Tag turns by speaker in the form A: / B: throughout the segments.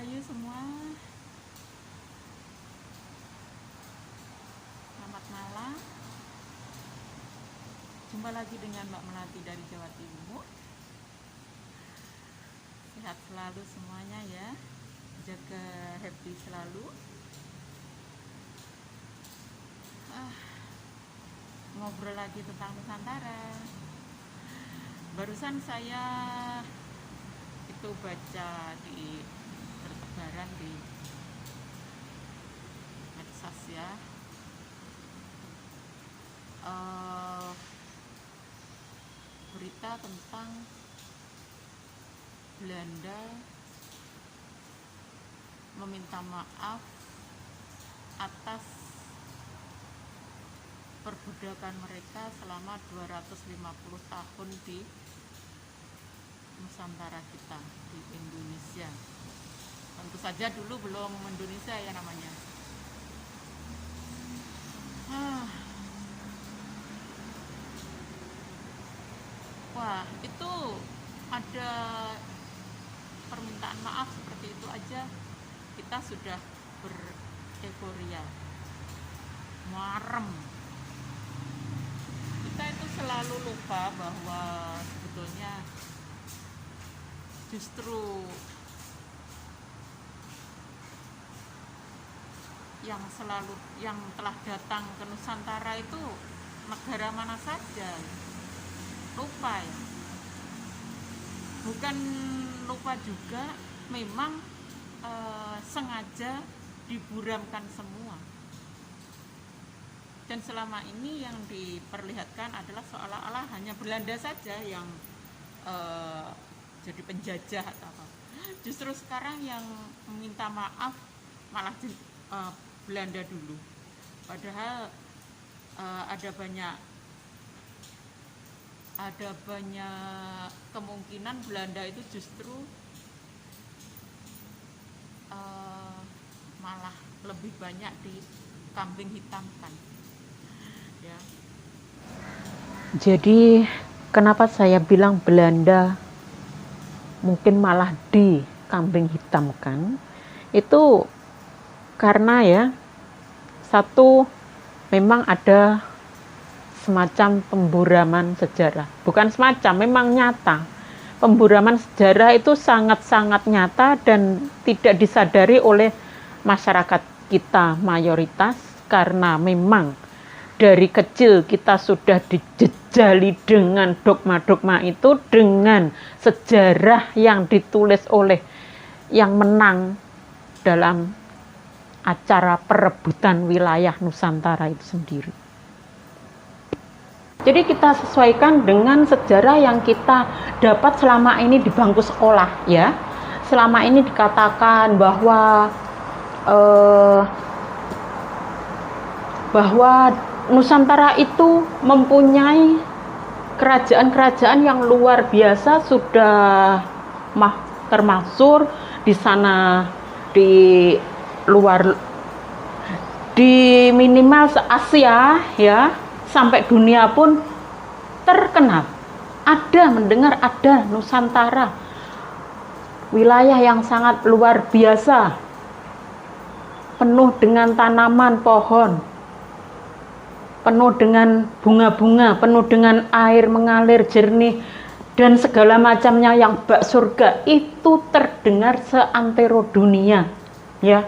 A: Rahayu semua. Selamat malam. Jumpa lagi dengan Mbak Melati dari Jawa Timur. Sehat selalu semuanya ya. Jaga happy selalu. Ngobrol lagi tentang Nusantara. Barusan saya itu baca di bertebaran di medsos ya, berita tentang Belanda meminta maaf atas perbudakan mereka selama 250 tahun di Nusantara kita, di Indonesia. Tentu saja dulu belum Indonesia ya namanya. Wah, itu ada permintaan maaf seperti itu aja kita sudah bereforia, marem. Kita itu selalu lupa bahwa sebetulnya justru yang telah datang ke Nusantara itu negara mana saja. Lupa ya, bukan lupa juga, memang sengaja diburamkan semua. Dan selama ini yang diperlihatkan adalah seolah-olah hanya Belanda saja yang jadi penjajah atau apa. Justru sekarang yang meminta maaf malah Belanda dulu. Padahal ada banyak kemungkinan Belanda itu justru malah lebih banyak dikambing hitamkan ya.
B: Jadi kenapa saya bilang Belanda mungkin malah dikambing hitamkan, itu karena ya, satu, memang ada semacam pemburaman sejarah. Bukan semacam, memang nyata. Pemburaman sejarah itu sangat-sangat nyata dan tidak disadari oleh masyarakat kita mayoritas, karena memang dari kecil kita sudah dijejali dengan dogma-dogma itu, dengan sejarah yang ditulis oleh yang menang dalam acara perebutan wilayah Nusantara itu sendiri. Jadi kita sesuaikan dengan sejarah yang kita dapat selama ini di bangku sekolah ya. Selama ini dikatakan bahwa Nusantara itu mempunyai kerajaan-kerajaan yang luar biasa, sudah termasuk di sana di minimal se-Asia ya, sampai dunia pun terkenal. Mendengar ada Nusantara, wilayah yang sangat luar biasa, penuh dengan tanaman pohon, penuh dengan bunga-bunga, penuh dengan air mengalir jernih, dan segala macamnya yang bak surga. Itu terdengar seantero dunia ya.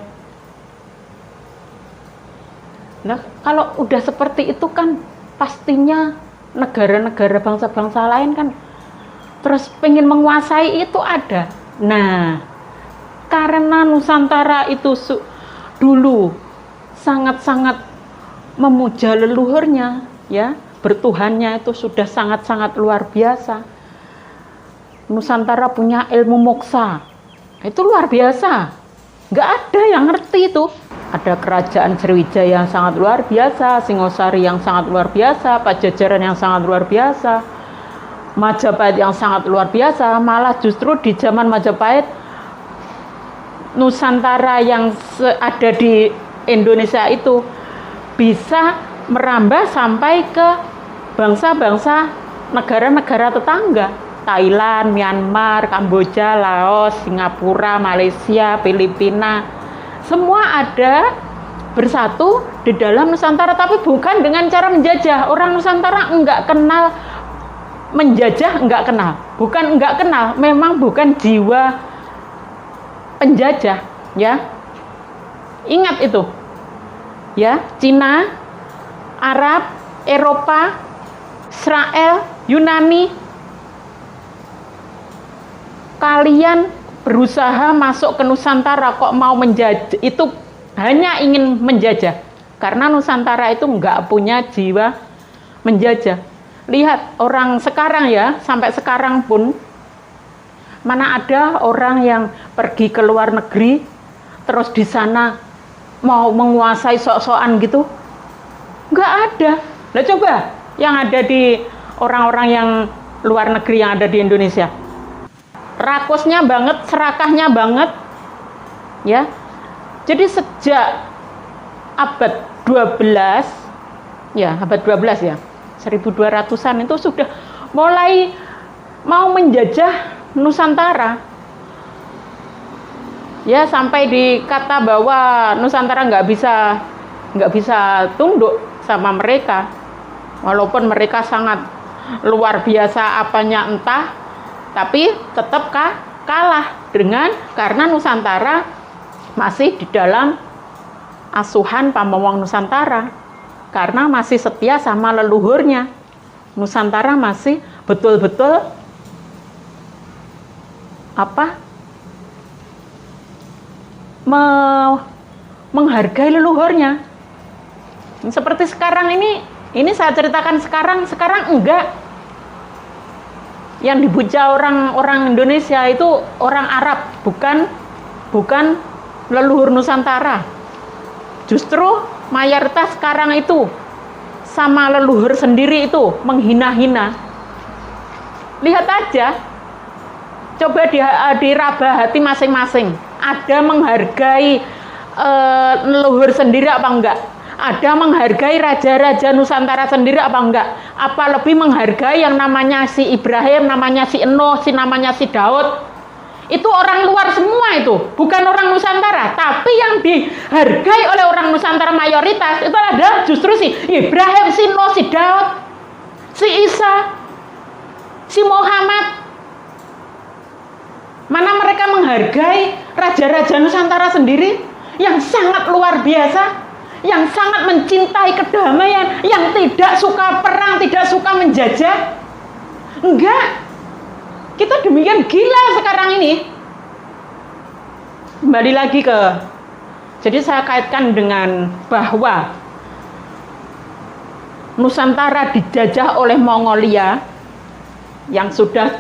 B: Nah, kalau udah seperti itu kan pastinya negara-negara bangsa-bangsa lain kan terus pengen menguasai itu ada. Nah, karena Nusantara itu dulu sangat-sangat memuja leluhurnya ya, bertuhannya itu sudah sangat-sangat luar biasa. Nusantara punya ilmu moksa, itu luar biasa, nggak ada yang ngerti itu. Ada kerajaan Sriwijaya yang sangat luar biasa, Singosari yang sangat luar biasa, Pajajaran yang sangat luar biasa, Majapahit yang sangat luar biasa. Malah justru di zaman Majapahit, Nusantara yang ada di Indonesia itu bisa merambah sampai ke bangsa-bangsa negara-negara tetangga. Thailand, Myanmar, Kamboja, Laos, Singapura, Malaysia, Filipina, semua ada bersatu di dalam Nusantara, tapi bukan dengan cara menjajah. Orang Nusantara enggak kenal menjajah, enggak kenal. Bukan enggak kenal, memang bukan jiwa penjajah, ya. Ingat itu. Ya, Cina, Arab, Eropa, Israel, Yunani, kalian berusaha masuk ke Nusantara kok mau menjajah, itu hanya ingin menjajah. Karena Nusantara itu enggak punya jiwa menjajah. Lihat orang sekarang ya, sampai sekarang pun mana ada orang yang pergi ke luar negeri terus di sana mau menguasai sok-sokan gitu? Enggak ada. Lah coba yang ada di orang-orang yang luar negeri yang ada di Indonesia. Rakusnya banget, serakahnya banget. Ya. Jadi sejak abad 12, ya abad 12 ya, 1200-an itu sudah mulai mau menjajah Nusantara. Ya, sampai dikata bahwa Nusantara nggak bisa tunduk sama mereka, walaupun mereka sangat luar biasa apanya entah, tapi tetap kalah karena Nusantara masih di dalam asuhan Pamawang Nusantara, karena masih setia sama leluhurnya. Nusantara masih betul-betul menghargai leluhurnya. Seperti sekarang ini saya ceritakan sekarang enggak. Yang dipuja orang Indonesia itu orang Arab, bukan leluhur Nusantara. Justru mayoritas sekarang itu sama leluhur sendiri itu menghina-hina. Lihat aja, coba diraba hati masing-masing. Ada menghargai leluhur sendiri apa enggak? Ada menghargai raja-raja Nusantara sendiri apa enggak? Apa lebih menghargai yang namanya si Ibrahim, namanya si Nuh, namanya si Daud? Itu orang luar semua itu, bukan orang Nusantara. Tapi yang dihargai oleh orang Nusantara mayoritas itu adalah justru si Ibrahim, si Nuh, si Daud, si Isa, si Muhammad. Mana mereka menghargai raja-raja Nusantara sendiri yang sangat luar biasa, yang sangat mencintai kedamaian, yang tidak suka perang, tidak suka menjajah. Enggak. Kita demikian gila sekarang ini. Kembali lagi jadi saya kaitkan dengan bahwa Nusantara dijajah oleh Mongolia yang sudah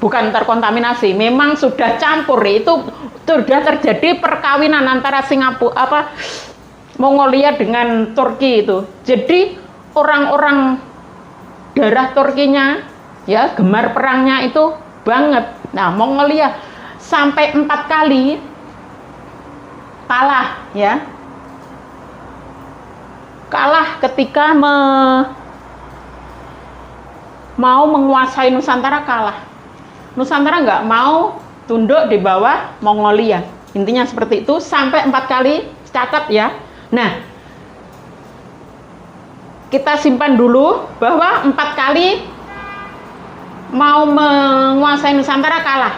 B: bukan terkontaminasi, memang sudah campur. Itu sudah terjadi perkawinan antara Mongolia dengan Turki itu. Jadi orang-orang darah Turkinya ya gemar perangnya itu banget. Nah, Mongolia sampai 4 kali kalah ya. Kalah ketika mau menguasai Nusantara, kalah. Nusantara nggak mau tunduk di bawah Mongolia. Intinya seperti itu, sampai 4 kali, catat ya. Nah, kita simpan dulu bahwa 4 kali mau menguasai Nusantara kalah.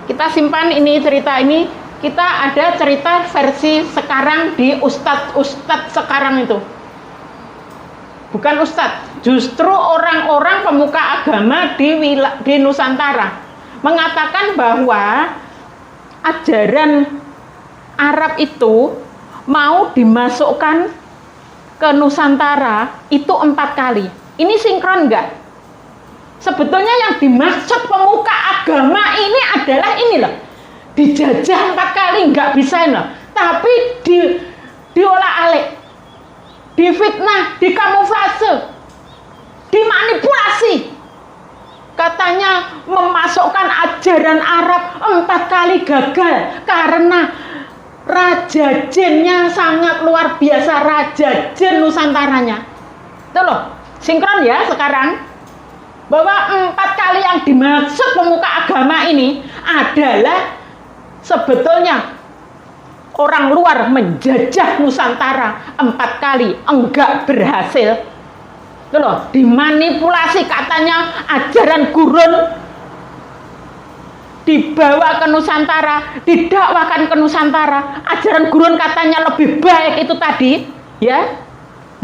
B: Kita simpan ini, cerita ini. Kita ada cerita versi sekarang di ustadz sekarang itu. Bukan ustadz, justru orang-orang pemuka agama di Nusantara mengatakan bahwa ajaran Arab itu mau dimasukkan ke Nusantara itu 4 kali. Ini sinkron enggak? Sebetulnya yang dimaksud pemuka agama ini adalah ini loh, dijajah 4 kali enggak bisa loh, tapi diolah-alik, difitnah, dikamuflase, dimanipulasi. Katanya memasukkan ajaran Arab 4 kali gagal karena Raja Jinnya sangat luar biasa, Raja Jin Nusantaranya. Itu loh, sinkron ya sekarang. bahwa 4 kali yang dimaksud pemuka agama ini adalah sebetulnya orang luar menjajah Nusantara 4 kali enggak berhasil. Itu loh, dimanipulasi katanya ajaran gurun dibawa ke Nusantara, didakwakan ke Nusantara. Ajaran gurun katanya lebih baik itu tadi, ya.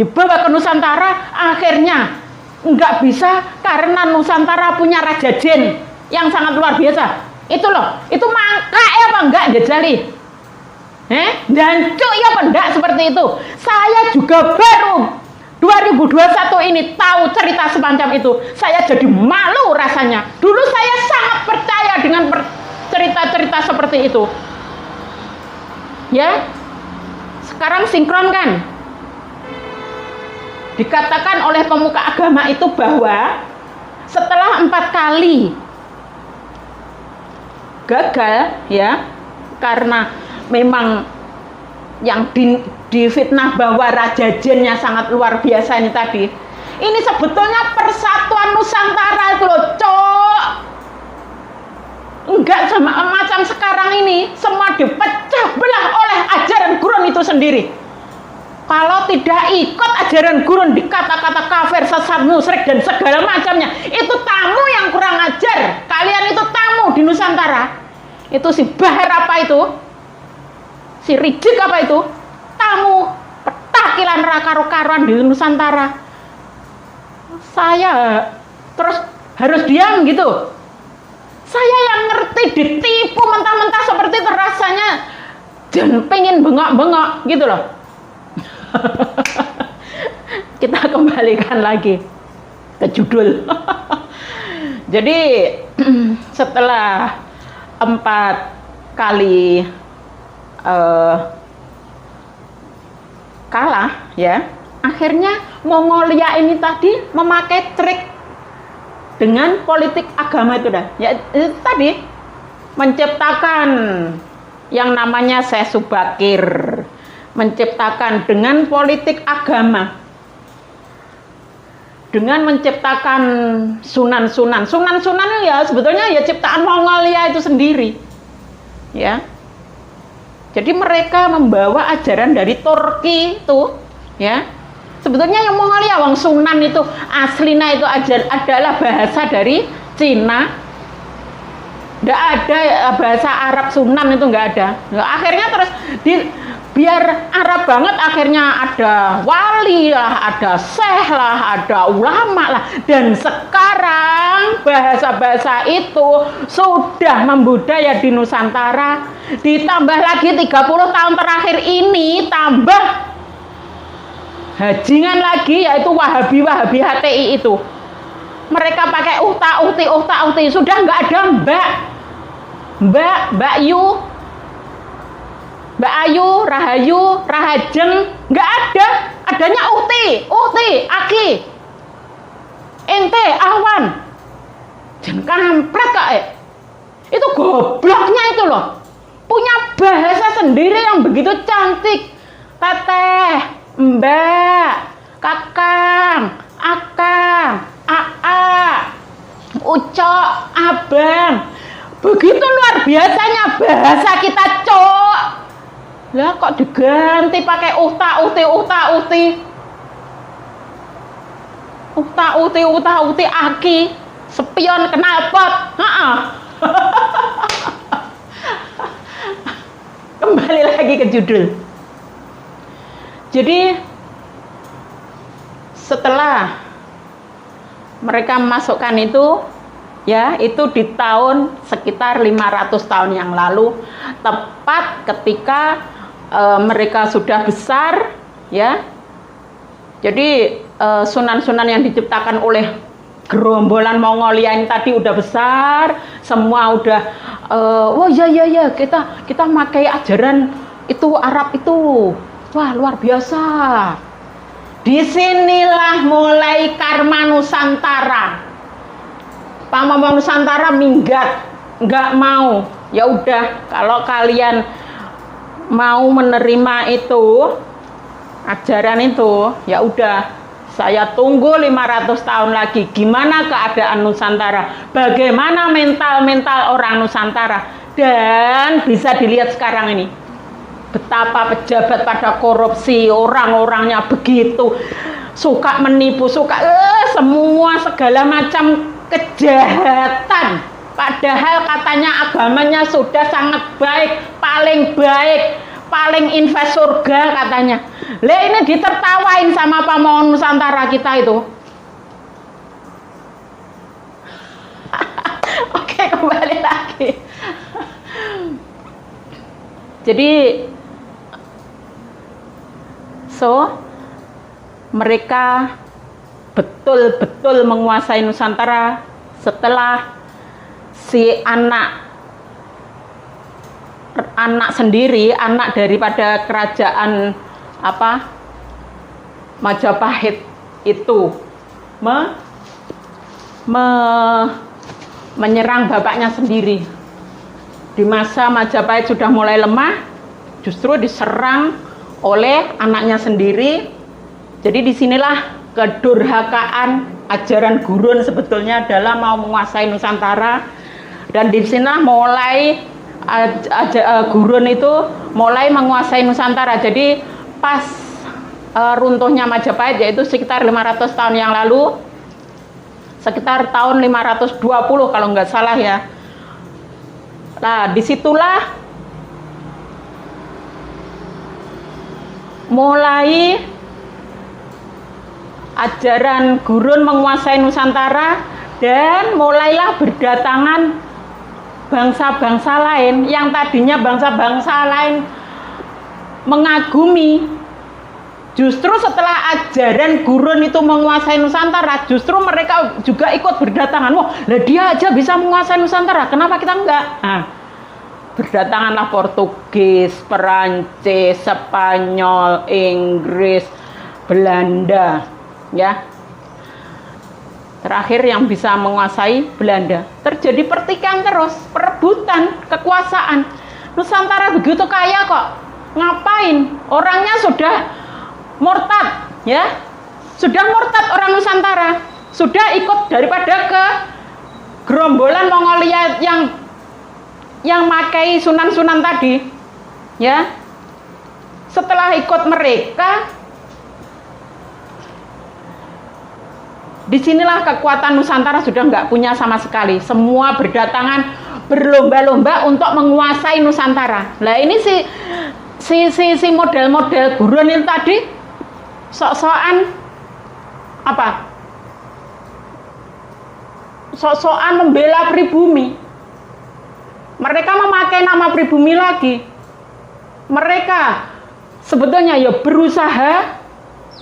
B: Dibawa ke Nusantara, akhirnya nggak bisa karena Nusantara punya Raja Jin yang sangat luar biasa. Itu loh, itu mangka ya apa enggak jajali? Jancuk ya apa enggak seperti itu? Saya juga baru 2021 ini tahu cerita semacam itu. Saya jadi malu rasanya. Dulu saya sangat percaya dengan cerita-cerita seperti itu. Ya, sekarang sinkron kan? Dikatakan oleh pemuka agama itu bahwa setelah 4 kali gagal, ya, karena memang yang difitnah bahwa Raja Jinnya sangat luar biasa ini tadi. Ini sebetulnya persatuan Nusantara itu loh, Cok. Enggak sama macam sekarang ini, semua dipecah belah oleh ajaran gurun itu sendiri. Kalau tidak ikut ajaran gurun dikata-kata kafir, sesat, musyrik dan segala macamnya, itu tamu yang kurang ajar. Kalian itu tamu di Nusantara. Itu si Bahar apa itu? Si Rijik apa itu? Tamu petakilan raka-karuan di Nusantara. Saya terus harus diam gitu. Saya yang ngerti ditipu mentah-mentah seperti itu rasanya dan pengen bengok-bengok gitu loh. Kita kembalikan lagi ke judul. Jadi setelah 4 kali kalah, ya, akhirnya Mongolia ini tadi memakai trik dengan politik agama itu dah. Ya, itu tadi menciptakan yang namanya Syekh Subakir, menciptakan dengan politik agama, dengan menciptakan sunan-sunan. Sunan-sunan ya sebetulnya ya ciptaan Mongolia itu sendiri, ya. Jadi mereka membawa ajaran dari Turki itu, ya. Sebetulnya yang Mongolia, wong Sunan itu aslinya itu adalah bahasa dari Cina. Nggak ada bahasa Arab Sunan itu nggak ada. Nah, akhirnya terus biar Arab banget, akhirnya ada wali lah, ada syekh lah, ada ulama lah, dan sekarang bahasa-bahasa itu sudah membudaya di Nusantara. Ditambah lagi 30 tahun terakhir ini tambah hajingan lagi, yaitu Wahabi HTI itu. Mereka pakai uhta-uhti, sudah nggak ada Mbak Yu, Mbak Ayu, Rahayu, Rahajeng, nggak ada. Adanya Uhti, Aki, Ente, Awan. Jangan kampret kak, itu gobloknya itu loh. Punya bahasa sendiri yang begitu cantik. Teteh, Mbak, Kakang, Akang, Aa, Ucok, Abang. Begitu luar biasanya bahasa kita, Cok. Lah kok diganti pakai uhta-uhti, Aki, spion, knalpot. Kembali lagi ke judul. Jadi setelah mereka masukkan itu, ya, itu di tahun sekitar 500 tahun yang lalu, tepat ketika mereka sudah besar, ya. Jadi sunan-sunan yang diciptakan oleh gerombolan Mongolia ini tadi udah besar, semua udah oh ya kita pakai ajaran itu Arab itu. Wah, luar biasa. Disinilah mulai karma Nusantara. Pamama Nusantara minggat, nggak mau. Ya udah, kalau kalian mau menerima itu ajaran itu, ya udah, Saya tunggu 500 tahun lagi. Gimana keadaan Nusantara? Bagaimana mental-mental orang Nusantara? Dan bisa dilihat sekarang ini. Betapa pejabat pada korupsi, orang-orangnya begitu. Suka menipu, suka semua segala macam kejahatan. Padahal katanya agamanya sudah sangat baik, paling invest surga katanya. Lah ini ditertawain sama pamong Nusantara kita itu. Oke, kembali lagi. Jadi mereka betul-betul menguasai Nusantara setelah si anak sendiri, anak daripada kerajaan Majapahit itu menyerang bapaknya sendiri. Di masa Majapahit sudah mulai lemah, justru diserang oleh anaknya sendiri. Jadi disinilah kedurhakaan ajaran gurun sebetulnya adalah mau menguasai Nusantara. Dan disinilah mulai gurun itu mulai menguasai Nusantara. Jadi pas runtuhnya Majapahit, yaitu sekitar 500 tahun yang lalu, sekitar tahun 520 kalau nggak salah ya. Nah, disitulah mulai ajaran gurun menguasai Nusantara dan mulailah berdatangan bangsa-bangsa lain yang tadinya bangsa-bangsa lain mengagumi. Justru setelah ajaran gurun itu menguasai Nusantara, justru mereka juga ikut berdatangan. Wah, lah dia aja bisa menguasai Nusantara, kenapa kita enggak? Nah, berdatanganlah Portugis, Perancis, Spanyol, Inggris, Belanda, ya. Terakhir yang bisa menguasai Belanda. Terjadi pertikaian terus, perebutan kekuasaan. Nusantara begitu kaya kok. Ngapain? Orangnya sudah murtad, ya. Sudah murtad orang Nusantara. Sudah ikut daripada ke gerombolan Mongolia yang makai sunan-sunan tadi, ya. Setelah ikut mereka, disinilah kekuatan Nusantara sudah nggak punya sama sekali. Semua berdatangan berlomba-lomba untuk menguasai Nusantara. Nah ini si model-model gurun itu tadi sok-sokan sok-sokan membela pribumi. Mereka memakai nama pribumi lagi. Mereka sebetulnya ya berusaha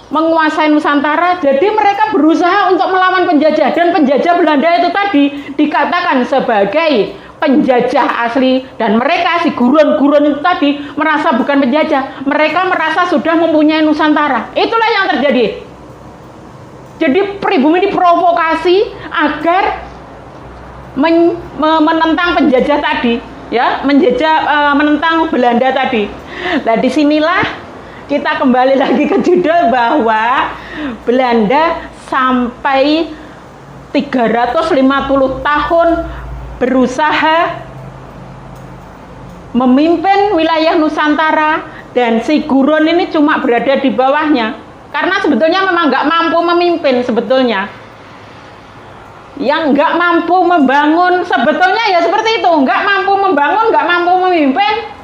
B: menguasai Nusantara, jadi mereka berusaha untuk melawan penjajah, dan penjajah Belanda itu tadi dikatakan sebagai penjajah asli, dan mereka si gurun-gurun itu tadi merasa bukan penjajah, mereka merasa sudah mempunyai Nusantara. Itulah yang terjadi. Jadi pribumi diprovokasi agar menentang penjajah tadi, ya, menentang Belanda tadi. Nah, disinilah kita kembali lagi ke judul bahwa Belanda sampai 350 tahun berusaha memimpin wilayah Nusantara, dan si gurun ini cuma berada di bawahnya karena sebetulnya memang nggak mampu memimpin. Sebetulnya yang nggak mampu membangun, sebetulnya ya seperti itu, nggak mampu membangun, nggak mampu memimpin.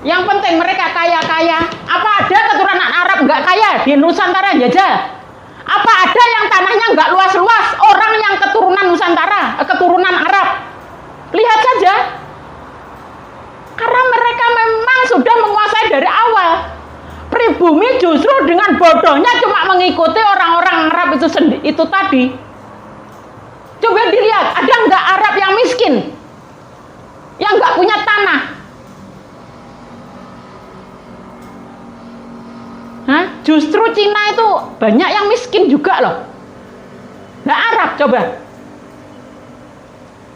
B: Yang penting mereka kaya-kaya. Apa ada keturunan Arab nggak kaya di Nusantara jajah? Apa ada yang tanahnya nggak luas-luas orang yang keturunan Nusantara, keturunan Arab? Lihat saja. Karena mereka memang sudah menguasai dari awal. Pribumi justru dengan bodohnya cuma mengikuti orang-orang Arab itu tadi. Coba dilihat, ada nggak Arab yang miskin, yang nggak punya tanah? Hah? Justru Cina itu banyak yang miskin juga loh. Nah, Arab coba,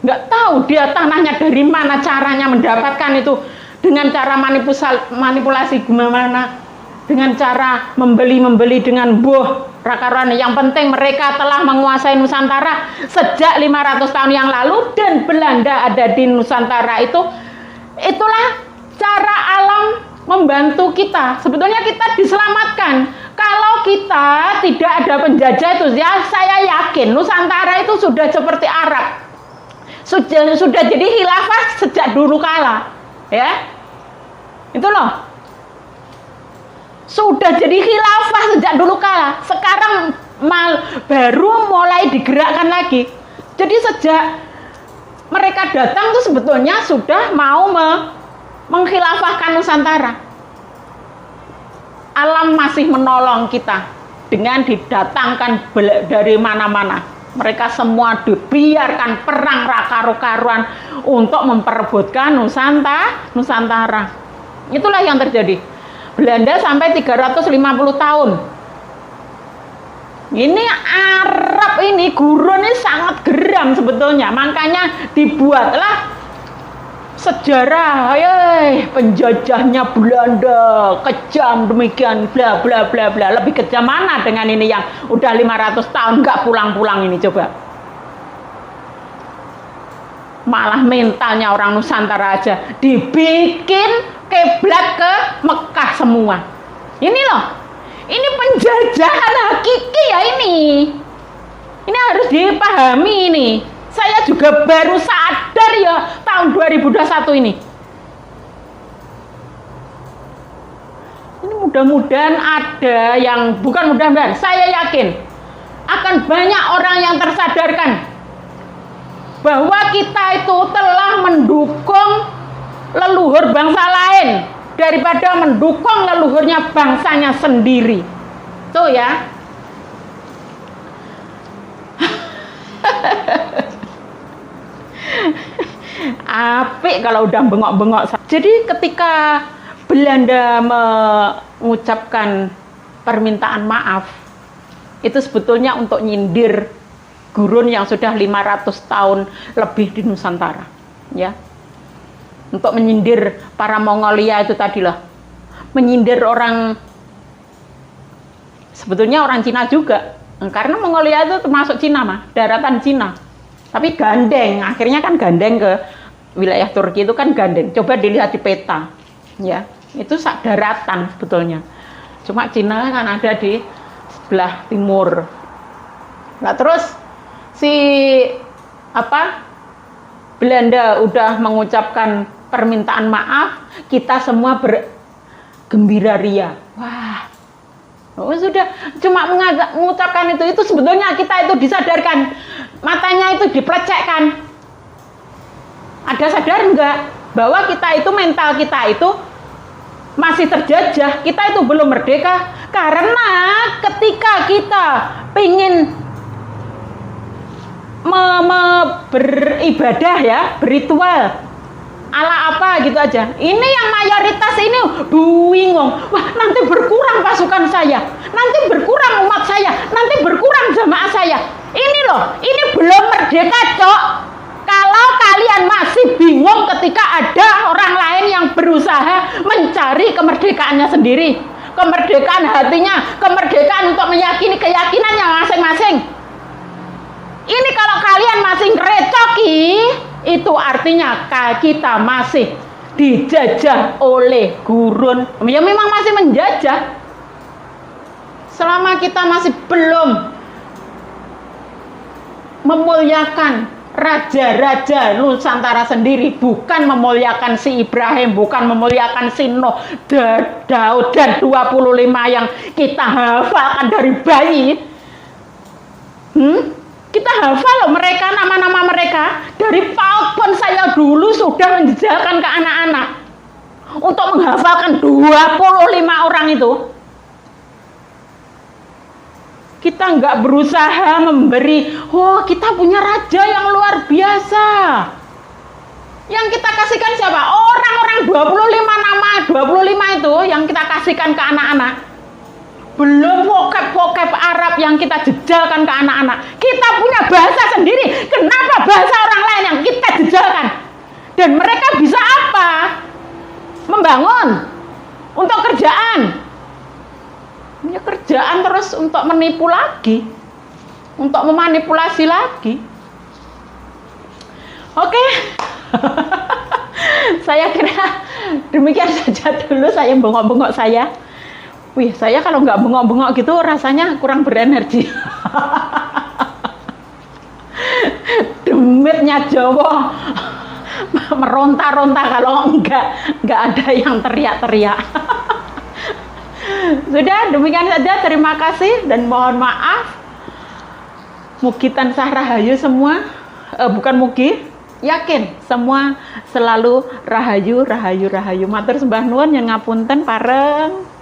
B: nggak tahu dia tanahnya dari mana, caranya mendapatkan itu dengan cara manipulasi gimana. dengan cara membeli dengan raka-rane. Yang penting mereka telah menguasai Nusantara sejak 500 tahun yang lalu, dan Belanda ada di Nusantara itulah cara alam membantu kita. Sebetulnya kita diselamatkan. Kalau kita tidak ada penjajah itu, ya saya yakin Nusantara itu sudah seperti Arab. Sudah jadi khilafah sejak dulu kala. Ya. Itu loh. Sudah jadi khilafah sejak dulu kala. Sekarang baru mulai digerakkan lagi. Jadi sejak mereka datang tuh sebetulnya sudah mau mengkhilafahkan Nusantara. Alam masih menolong kita dengan didatangkan dari mana-mana. Mereka semua dibiarkan perang raka-karuan untuk memperebutkan Nusantara. Itulah yang terjadi. Belanda sampai 350 tahun. Ini Arab ini, gurun ini sangat geram sebetulnya. Makanya dibuatlah sejarah, penjajahnya Belanda kejam demikian, bla bla bla bla. Lebih kejam mana dengan ini yang udah 500 tahun nggak pulang-pulang ini, coba. Malah mentalnya orang Nusantara aja dibikin kiblat ke Mekah semua. Ini loh, ini penjajahan hakiki ya ini. Ini harus dipahami ini. Saya juga baru sadar ya tahun 2021 ini. Ini mudah-mudahan ada yang, bukan mudah-mudahan, saya yakin akan banyak orang yang tersadarkan bahwa kita itu telah mendukung leluhur bangsa lain daripada mendukung leluhurnya bangsanya sendiri. Tuh ya. Apik kalau udah bengok-bengok. Jadi ketika Belanda mengucapkan permintaan maaf, itu sebetulnya untuk nyindir gurun yang sudah 500 tahun lebih di Nusantara, ya. Untuk menyindir para Mongolia itu tadilah. Menyindir orang, sebetulnya orang Cina juga. Karena Mongolia itu termasuk Cina mah, daratan Cina. Tapi gandeng, akhirnya kan gandeng ke wilayah Turki itu kan gandeng. Coba dilihat di peta, ya, itu sak daratan sebetulnya. Cuma Cina kan ada di sebelah timur. Nah terus Belanda udah mengucapkan permintaan maaf, kita semua bergembira ria. Wah, sudah cuma mengucapkan itu sebetulnya kita itu disadarkan. Matanya itu diplecekkan. Ada sadar enggak bahwa kita itu, mental kita itu masih terjajah, kita itu belum merdeka. Karena ketika kita ingin beribadah ya, berritual ala apa gitu aja, ini yang mayoritas ini bingung. Wah, nanti berkurang pasukan saya, nanti berkurang umat saya, nanti berkurang jamaah saya. Ini loh, ini belum merdeka, Cok. Kalau kalian masih bingung ketika ada orang lain yang berusaha mencari kemerdekaannya sendiri, kemerdekaan hatinya, kemerdekaan untuk meyakini keyakinannya masing-masing. Ini kalau kalian masih ngerecoki, itu artinya kita masih dijajah oleh gurun. Ya memang masih menjajah. Selama kita masih belum memuliakan raja-raja Nusantara sendiri, bukan memuliakan si Ibrahim, bukan memuliakan si Nuh, Daud dan 25 yang kita hafalkan dari bayi. Kita hafal loh mereka, nama-nama mereka. Dari PAUD pun saya dulu sudah menjejalkan ke anak-anak untuk menghafalkan 25 orang itu. Kita nggak berusaha memberi, kita punya raja yang luar biasa. Yang kita kasihkan siapa? Orang-orang 25 nama, 25 itu yang kita kasihkan ke anak-anak. Belum vokab-vokab Arab yang kita jejalkan ke anak-anak. Kita punya bahasa sendiri. Kenapa bahasa orang lain yang kita jejalkan? Dan mereka bisa apa? Membangun untuk kerjaan. menipu lagi, untuk memanipulasi lagi. Oke. Saya kira demikian saja dulu saya bengok-bengok saya. Wih, saya kalau nggak bengok-bengok gitu rasanya kurang berenergi. Demitnya Jawa meronta-ronta kalau nggak ada yang teriak-teriak. Sudah, demikian saja. Terima kasih dan mohon maaf. Mugi tansah rahayu semua. Bukan mugi, yakin semua selalu rahayu, rahayu, rahayu. Matur sembah nuwun, yen ngapunten pareng.